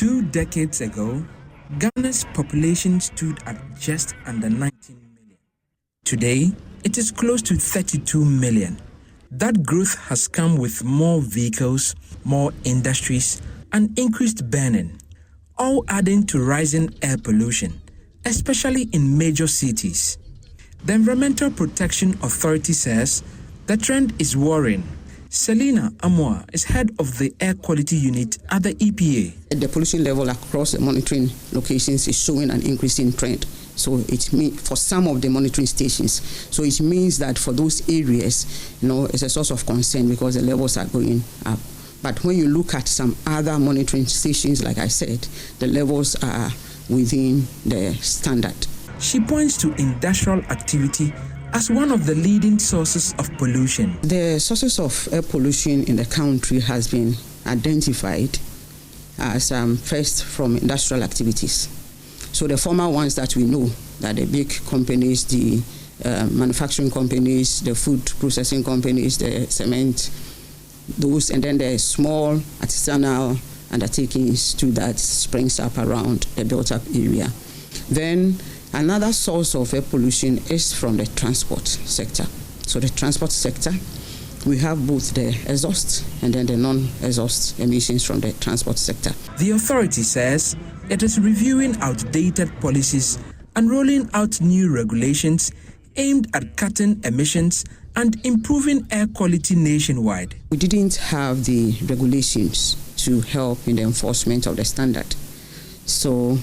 2 decades ago, Ghana's population stood at just under 19 million. Today, it is close to 32 million. That growth has come with more vehicles, more industries, and increased burning, all adding to rising air pollution, especially in major cities. The Environmental Protection Authority says the trend is worrying. Selina Amoa is head of the Air Quality Unit at the EPA. The pollution level across the monitoring locations is showing an increasing trend. So it means for some of the monitoring stations. So it means that for those areas, it's a source of concern because the levels are going up. But when you look at some other monitoring stations, like I said, the levels are within the standard. She points to industrial activity as one of the leading sources of pollution. The sources of air pollution in the country has been identified as first from industrial activities. So the former ones that we know, that the big companies, the manufacturing companies, the food processing companies, the cement, those, and then the small artisanal undertakings too that springs up around the built-up area. Then another source of air pollution is from the transport sector. So the transport sector, we have both the exhaust and then the non-exhaust emissions from the transport sector. The authority says it is reviewing outdated policies and rolling out new regulations aimed at cutting emissions and improving air quality nationwide. We didn't have the regulations to help in the enforcement of the standard. So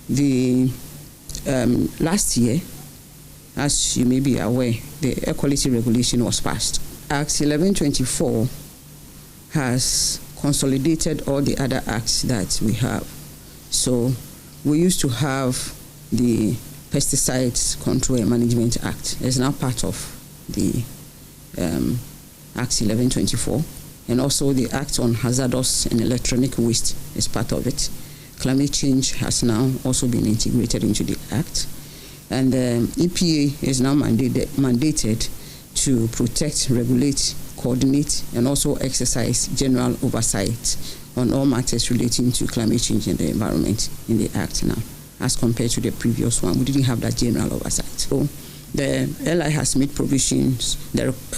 the last year, as you may be aware, the air quality regulation was passed. Act 1124 has consolidated all the other acts that we have. So we used to have the Pesticides Control and Management Act. It's now part of the Act 1124, and also the Act on Hazardous and Electronic Waste is part of it. Climate change has now also been integrated into the Act, and the EPA is now mandated to protect, regulate, coordinate, and also exercise general oversight on all matters relating to climate change and the environment in the Act now, as compared to the previous one. We didn't have that general oversight. So the LI has made provisions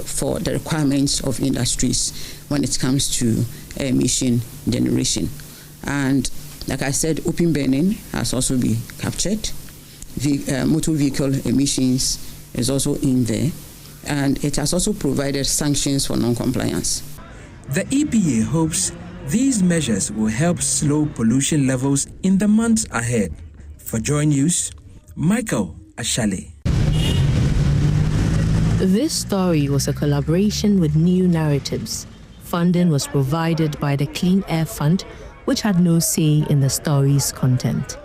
for the requirements of industries when it comes to emission generation. And like I said, open burning has also been captured. The motor vehicle emissions is also in there. And it has also provided sanctions for non-compliance. The EPA hopes these measures will help slow pollution levels in the months ahead. For JoyNews, Michael Ashale. This story was a collaboration with New Narratives. Funding was provided by the Clean Air Fund, which had no say in the story's content.